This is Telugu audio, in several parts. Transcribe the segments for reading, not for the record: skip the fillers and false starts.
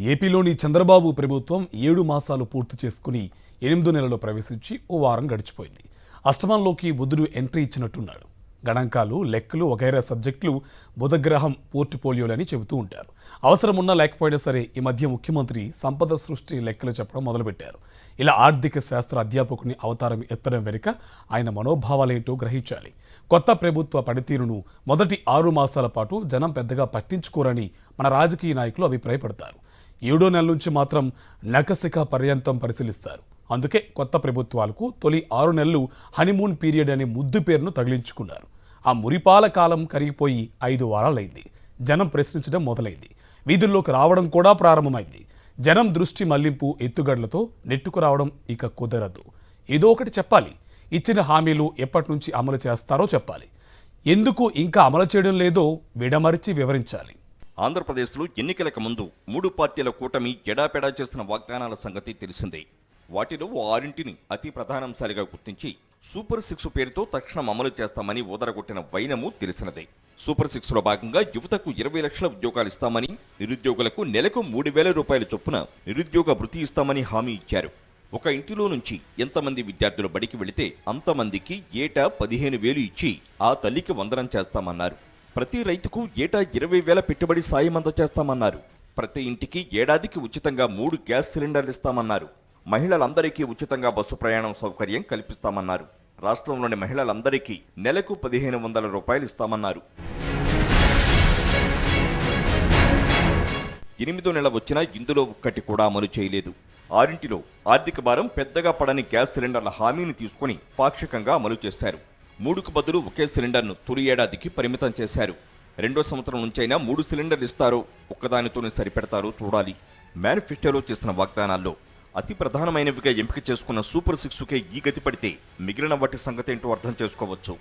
ఏపీలోని చంద్రబాబు ప్రభుత్వం 7 మాసాలు పూర్తి చేసుకుని 8 నెలలు ప్రవేశించి ఓ వారం గడిచిపోయింది. అష్టమంలోకి బుధుడు ఎంట్రీ ఇచ్చినట్టున్నాడు. గణాంకాలు, లెక్కలు వగైరా సబ్జెక్టులు బుధగ్రహం పోర్ట్ఫోలియోలని చెబుతూ ఉంటారు. అవసరం ఉన్నా లేకపోయినా సరే ఈ మధ్య ముఖ్యమంత్రి సంపద సృష్టి లెక్కలు చెప్పడం మొదలుపెట్టారు. ఇలా ఆర్థిక శాస్త్ర అధ్యాపకుని అవతారం ఎత్తడం వెనుక ఆయన మనోభావాలేంటో గ్రహించాలి. కొత్త ప్రభుత్వ పనితీరును మొదటి 6 మాసాల పాటు జనం పెద్దగా పట్టించుకోరని మన రాజకీయ నాయకులు అభిప్రాయపడతారు. 7వ నెల నుంచి మాత్రం నకసిక పర్యంతం పరిశీలిస్తారు. అందుకే కొత్త ప్రభుత్వాలకు తొలి 6 నెలలు హనీమూన్ పీరియడ్ అనే ముద్దు పేరును తగిలించుకున్నారు. ఆ మురిపాల కాలం కరిగిపోయి 5 వారాలైంది. జనం ప్రశ్నించడం మొదలైంది. వీధుల్లోకి రావడం కూడా ప్రారంభమైంది. జనం దృష్టి మళ్లింపు ఎత్తుగడలతో నెట్టుకు రావడం ఇక కుదరదు. ఏదో ఒకటి చెప్పాలి. ఇచ్చిన హామీలు ఎప్పటి నుంచి అమలు చేస్తారో చెప్పాలి. ఎందుకు ఇంకా అమలు చేయడం లేదో విడమరిచి వివరించాలి. ఆంధ్రప్రదేశ్లో ఎన్నికలకు ముందు 3 పార్టీల కూటమి ఎడాపెడా చేసిన వాగ్దానాల సంగతి తెలిసిందే. వాటిలో 6ంటిని అతి ప్రధానాంశాలుగా గుర్తించి సూపర్ 6 పేరుతో తక్షణం అమలు చేస్తామని ఊదరగొట్టిన వైనము తెలిసినదే. సూపర్ 6లో భాగంగా యువతకు 20 లక్షల ఉద్యోగాలు ఇస్తామని, నిరుద్యోగులకు నెలకు 3,000 రూపాయల చొప్పున నిరుద్యోగ భృతి ఇస్తామని హామీ ఇచ్చారు. ఒక ఇంటిలో నుంచి ఎంతమంది విద్యార్థులు బడికి వెళితే అంతమందికి ఏటా 15,000 ఇచ్చి ఆ తల్లికి వందనం చేస్తామన్నారు. ప్రతి రైతుకు ఏటా 20,000 పెట్టుబడి సాయం అందజేస్తామన్నారు. ప్రతి ఇంటికి ఏడాదికి ఉచితంగా 3 గ్యాస్ సిలిండర్లు ఇస్తామన్నారు. మహిళలందరికీ ఉచితంగా బస్సు ప్రయాణం సౌకర్యం కల్పిస్తామన్నారు. రాష్ట్రంలోని మహిళలందరికీ నెలకు 1,500 రూపాయలు ఇస్తామన్నారు. 8వ నెల వచ్చినా ఇందులో ఒక్కటి కూడా అమలు చేయలేదు. 6ంటిలో ఆర్థిక భారం పెద్దగా పడని గ్యాస్ సిలిండర్ల హామీని తీసుకుని పాక్షికంగా అమలు చేశారు. 3కు బదులు ఒకే సిలిండర్ను తొలి ఏడాదికి పరిమితం చేశారు. 2వ సంవత్సరం నుంచైనా 3 సిలిండర్లు ఇస్తారో ఒక్కదానితోనే సరిపెడతారో చూడాలి. మేనిఫెస్టోలో చేసిన వాగ్దానాల్లో అతి ప్రధానమైనవిగా ఎంపిక చేసుకున్న సూపర్ 6కే ఈ గతి పడితే మిగిలిన వాటి సంగతేంటో అర్థం చేసుకోవచ్చు.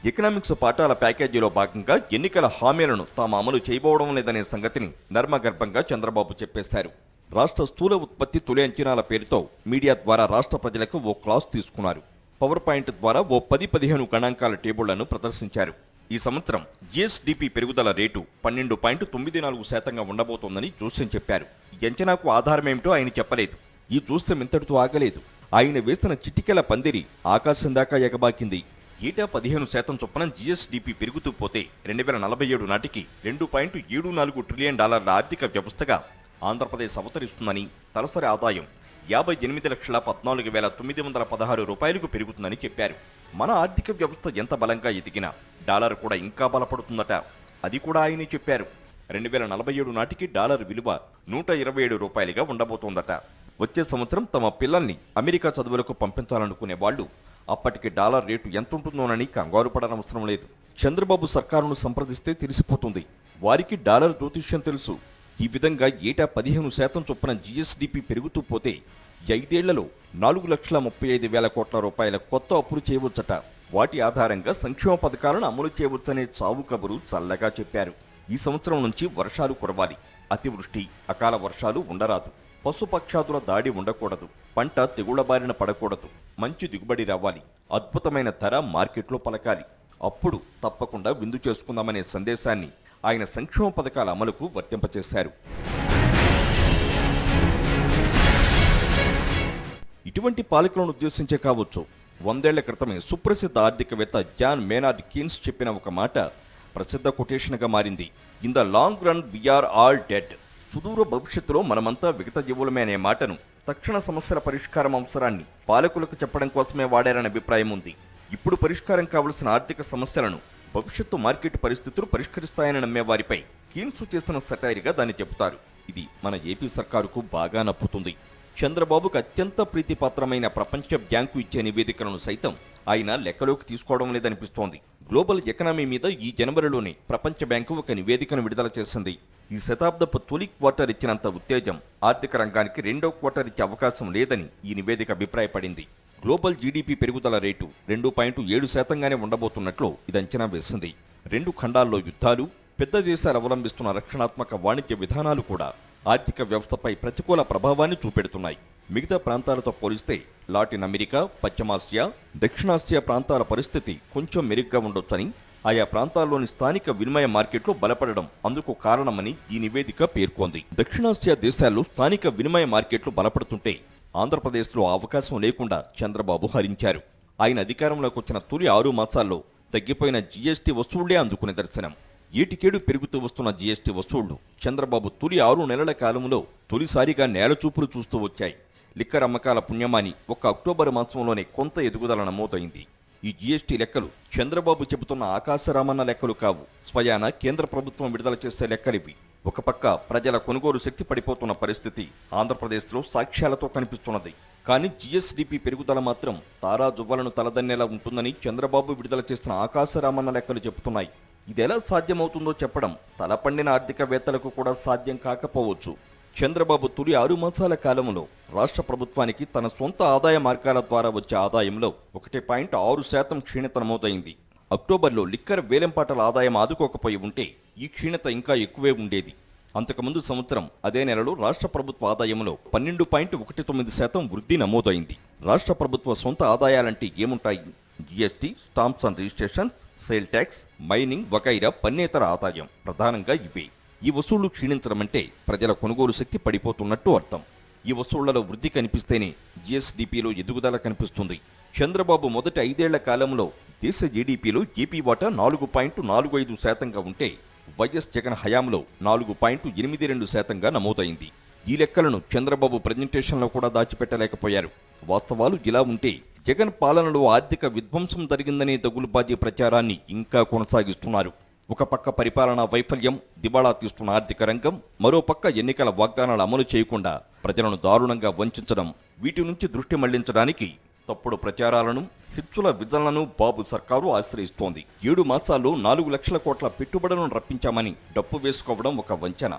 ఎకనామిక్స్ పాఠాల ప్యాకేజీలో భాగంగా ఎన్నికల హామీలను తాము అమలు చేయబోవడం లేదనే సంగతిని నర్మగర్భంగా చంద్రబాబు చెప్పేశారు. రాష్ట్ర స్థూల ఉత్పత్తి తొలి అంచనాల పేరుతో మీడియా ద్వారా రాష్ట్ర ప్రజలకు ఓ క్లాస్ తీసుకున్నారు. పవర్ పాయింట్ ద్వారా ఓ 10-15 గణాంకాల టేబుళ్లను ప్రదర్శించారు. ఈ సంవత్సరం జిఎస్డిపి పెరుగుదల రేటు 12.94% ఉండబోతోందని జోస్యం చెప్పారు. ఈ అంచనాకు ఆధారమేమిటో ఆయన చెప్పలేదు. ఈ జోస్యం ఇంతటితో ఆగలేదు. ఆయన వేసిన చిటికెల పందిరి ఆకాశం దాకా ఎగబాకింది. ఏటా 15% చొప్పున జిఎస్డిపి పెరుగుతూ పోతే 2047 నాటికి $2.74 ట్రిలియన్ ఆర్థిక వ్యవస్థగా ఆంధ్రప్రదేశ్ అవతరిస్తుందని, తలసరి ఆదాయం 58,14,916 రూపాయలకు పెరుగుతుందని చెప్పారు. మన ఆర్థిక వ్యవస్థ ఎంత బలంగా ఎదిగినా డాలర్ కూడా ఇంకా బలపడుతుందట. అది కూడా ఆయనే చెప్పారు. 2047 నాటికి డాలర్ విలువ 127 రూపాయలుగా ఉండబోతోందట. వచ్చే సంవత్సరం తమ పిల్లల్ని అమెరికా చదువులకు పంపించాలనుకునే వాళ్ళు అప్పటికి డాలర్ రేటు ఎంతుంటుందోనని కంగారు పడనవసరం లేదు. చంద్రబాబు సర్కారును సంప్రదిస్తే తెలిసిపోతుంది. వారికి డాలర్ జ్యోతిష్యం తెలుసు. ఈ విధంగా ఏటా 15% చొప్పున జిఎస్డిపి పెరుగుతూ పోతే 5 ఏళ్లలో 4,35,000 కోట్ల రూపాయల కొత్త అప్పులు చేయవచ్చట. వాటి ఆధారంగా సంక్షేమ పథకాలను అమలు చేయవచ్చనే చావు కబురు చల్లగా చెప్పారు. ఈ సంవత్సరం నుంచి వర్షాలు కురవాలి. అతివృష్టి, అకాల వర్షాలు ఉండరాదు. పశుపక్షాదుల దాడి ఉండకూడదు. పంట తెగుళ్ల బారిన పడకూడదు. మంచి దిగుబడి రావాలి. అద్భుతమైన ధర మార్కెట్లో పలకాలి. అప్పుడు తప్పకుండా విందు చేసుకుందామనే సందేశాన్ని ఆయన సంక్షేమ పథకాల అమలుకు వర్తింపచేశారు. ఇటువంటి పాలకులను ఉద్దేశించే కావచ్చు 100 ఏళ్ల క్రితమే సుప్రసిద్ధ ఆర్థికవేత్త జాన్ మేనార్డ్ కీన్స్ చెప్పిన ఒక మాట ప్రసిద్ధ కొటేషన్గా మారింది. In the long run we are all dead. సుదూర భవిష్యత్తులో మనమంతా విగత జీవులమే అనే మాటను తక్షణ సమస్యల పరిష్కారం అవసరాన్ని పాలకులకు చెప్పడం కోసమే వాడారనే అభిప్రాయం ఉంది. ఇప్పుడు పరిష్కారం కావలసిన ఆర్థిక సమస్యలను భవిష్యత్తు మార్కెట్ పరిస్థితులు పరిష్కరిస్తాయని నమ్మే వారిపై కీన్స్ చేసిన సటైర్గా దాన్ని చెబుతారు. ఇది మన ఏపీ సర్కారుకు బాగా నప్పుతుంది. చంద్రబాబుకు అత్యంత ప్రీతిపాత్రమైన ప్రపంచ బ్యాంకు ఇచ్చే నివేదికలను సైతం ఆయన లెక్కలోకి తీసుకోవడం లేదనిపిస్తోంది. గ్లోబల్ ఎకనామీ మీద ఈ జనవరిలోనే ప్రపంచ బ్యాంకు ఒక నివేదికను విడుదల చేసింది. ఈ శతాబ్దపు తొలి క్వార్టర్ ఇచ్చినంత ఉత్తేజం ఆర్థిక రంగానికి 2వ క్వార్టర్ ఇచ్చే అవకాశం లేదని ఈ నివేదిక అభిప్రాయపడింది. గ్లోబల్ జీడీపీ పెరుగుదల రేటు 2.7%గానే ఉండబోతున్నట్లు ఇది అంచనా వేసింది. 2 ఖండాల్లో యుద్ధాలు, పెద్ద దేశాలు అవలంబిస్తున్న రక్షణాత్మక వాణిజ్య విధానాలు కూడా ఆర్థిక వ్యవస్థపై ప్రతికూల ప్రభావాన్ని చూపెడుతున్నాయి. మిగతా ప్రాంతాలతో పోలిస్తే లాటిన్ అమెరికా, పశ్చిమాసియా, దక్షిణాసియా ప్రాంతాల పరిస్థితి కొంచెం మెరుగ్గా ఉండొచ్చని ఆయా ప్రాంతాల్లోని స్థానిక వినిమయ మార్కెట్లు బలపడడం అందుకు కారణమని ఈ నివేదిక పేర్కొంది. దక్షిణాసియా దేశాల్లో స్థానిక వినిమయ మార్కెట్లు బలపడుతుంటే ఆంధ్రప్రదేశ్లో ఆ అవకాశం లేకుండా చంద్రబాబు హరించారు. ఆయన అధికారంలోకి వచ్చిన తొలి 6 మాసాల్లో తగ్గిపోయిన జీఎస్టీ వసూళ్లే అందుకు నిదర్శనం. ఏటికేడు పెరుగుతూ వస్తున్న జీఎస్టీ వసూళ్లు చంద్రబాబు తొలి 6 నెలల కాలంలో తొలిసారిగా నేలచూపులు చూస్తూ వచ్చాయి. లిక్కర్ అమ్మకాల పుణ్యమాని ఒక్క అక్టోబర్ మాసంలోనే కొంత ఎదుగుదల నమోదైంది. ఈ జీఎస్టీ లెక్కలు చంద్రబాబు చెబుతున్న ఆకాశరామన్న లెక్కలు కావు. స్వయాన కేంద్ర ప్రభుత్వం విడుదల చేసే లెక్కలివి. ఒక పక్క ప్రజల కొనుగోలు శక్తి పడిపోతున్న పరిస్థితి ఆంధ్రప్రదేశ్లో సాక్ష్యాలతో కనిపిస్తున్నది. కానీ జీఎస్డీపీ పెరుగుదల మాత్రం తారాజువ్వలను తలదన్నేలా ఉంటుందని చంద్రబాబు విడుదల చేసిన ఆకాశరామన్న లెక్కలు చెబుతున్నాయి. ఇదెలా సాధ్యమవుతుందో చెప్పడం తలపండిన ఆర్థికవేత్తలకు కూడా సాధ్యం కాకపోవచ్చు. చంద్రబాబు తొలి 6 మాసాల కాలంలో రాష్ట్ర ప్రభుత్వానికి తన సొంత ఆదాయ మార్గాల ద్వారా వచ్చే ఆదాయంలో 1.6% క్షీణత నమోదైంది. అక్టోబర్లో లిక్కర్ వేలంపాటల ఆదాయం ఆదుకోకపోయి ఉంటే ఈ క్షీణత ఇంకా ఎక్కువే ఉండేది. అంతకుముందు సంవత్సరం అదే నెలలో రాష్ట్ర ప్రభుత్వ ఆదాయంలో 12.19% వృద్ధి నమోదైంది. రాష్ట్ర ప్రభుత్వ సొంత ఆదాయాలంటే ఏముంటాయి? GST, stamps and registrations, sale tax, mining వగైరా పన్నేతర ఆదాయం ప్రధానంగా ఇవే. ఈ వసూళ్లు క్షీణించడం అంటే ప్రజల కొనుగోలు శక్తి పడిపోతున్నట్టు అర్థం. ఈ వసూళ్లలో వృద్ధి కనిపిస్తేనే జీఎస్డీపీలో ఎదుగుదల కనిపిస్తుంది. చంద్రబాబు మొదటి 5 ఏళ్ల కాలంలో దేశ జీడీపీలో ఏపీ వాటా 4.45%గా ఉంటే వైఎస్ జగన్ హయాంలో 4.82%గా నమోదైంది. ఈ లెక్కలను చంద్రబాబు ప్రెజెంటేషన్లో కూడా దాచిపెట్టలేకపోయారు. వాస్తవాలు ఇలా ఉంటే జగన్ పాలనలో ఆర్థిక విధ్వంసం జరిగిందనే దగులుబాజీ ప్రచారాన్ని ఇంకా కొనసాగిస్తున్నారు. ఒక పక్క పరిపాలనా వైఫల్యం, దివాళా తీస్తున్న ఆర్థిక రంగం, మరోపక్క ఎన్నికల వాగ్దానాలు అమలు చేయకుండా ప్రజలను దారుణంగా వంచడం, వీటి నుంచి దృష్టి మళ్లించడానికి తప్పుడు ప్రచారాలను, హిత్సుల విజన్లను బాబు సర్కారు ఆశ్రయిస్తోంది. 7 మాసాల్లో 4 లక్షల కోట్ల పెట్టుబడులను రప్పించామని డప్పు వేసుకోవడం ఒక వంచన.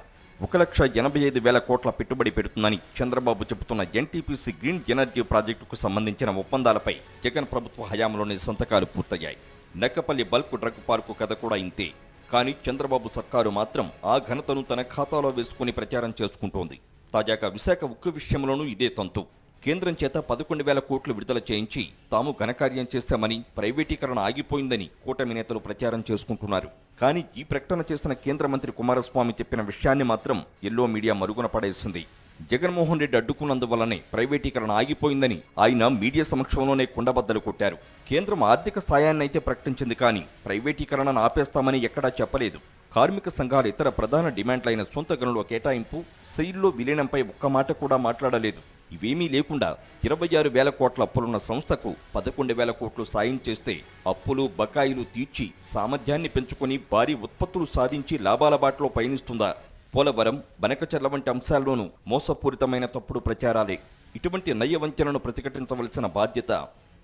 1,85,000 కోట్ల పెట్టుబడి పెడుతుందని చంద్రబాబు చెబుతున్న ఎన్టీపీసీ గ్రీన్ ఎనర్జీ ప్రాజెక్టుకు సంబంధించిన ఒప్పందాలపై జగన్ ప్రభుత్వ హయాంలోనే సంతకాలు పూర్తయ్యాయి. నక్కపల్లి బల్క్ డ్రగ్ పార్కు కథ కూడా ఇంతే. కానీ చంద్రబాబు సర్కారు మాత్రం ఆ ఘనతను తన ఖాతాలో వేసుకుని ప్రచారం చేసుకుంటోంది. తాజాగా విశాఖ ఉక్కు విషయంలోనూ ఇదే తంతు. కేంద్రం చేత 11,000 కోట్లు విడుదల చేయించి తాము ఘనకార్యం చేశామని, ప్రైవేటీకరణ ఆగిపోయిందని కూటమి నేతలు ప్రచారం చేసుకుంటున్నారు. కానీ ఈ ప్రకటన చేసిన కేంద్ర మంత్రి కుమారస్వామి చెప్పిన విషయాన్ని మాత్రం ఎల్లో మీడియా మరుగున పడేసింది. జగన్మోహన్ రెడ్డి అడ్డుకున్నందువల్లనే ప్రైవేటీకరణ ఆగిపోయిందని ఆయన మీడియా సమక్షంలోనే కుండబద్దలు కొట్టారు. కేంద్రం ఆర్థిక సాయాన్నైతే ప్రకటించింది, కానీ ప్రైవేటీకరణను ఆపేస్తామని ఎక్కడా చెప్పలేదు. కార్మిక సంఘాల ఇతర ప్రధాన డిమాండ్లైన సొంత గనుల కేటాయింపు, సెయిల్లో విలీనంపై ఒక్క మాట కూడా మాట్లాడలేదు. ఇవేమీ లేకుండా 26,000 కోట్ల అప్పులున్న సంస్థకు 11,000 కోట్లు సాయం చేస్తే అప్పులు బకాయిలు తీర్చి సామర్థ్యాన్ని పెంచుకొని భారీ ఉత్పత్తులు సాధించి లాభాల బాటలో పయనిస్తుందా? పోలవరం, బనకచెర్ల వంటి అంశాల్లోనూ మోసపూరితమైన తప్పుడు ప్రచారాలే. ఇటువంటి నయ్యవంచనను ప్రతిఘటించవలసిన బాధ్యత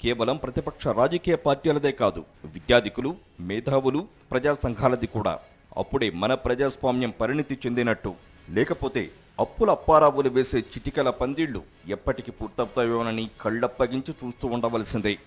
కేవలం ప్రతిపక్ష రాజకీయ పార్టీలదే కాదు, విద్యాధికులు, మేధావులు, ప్రజా సంఘాలది కూడా. అప్పుడే మన ప్రజాస్వామ్యం పరిణితి చెందినట్టు. లేకపోతే అప్పుల అప్పారావులు వేసే చిటికల పందిళ్లు ఎప్పటికి పూర్తవుతాయోనని కళ్ళప్పగించి చూస్తూ ఉండవలసిందే.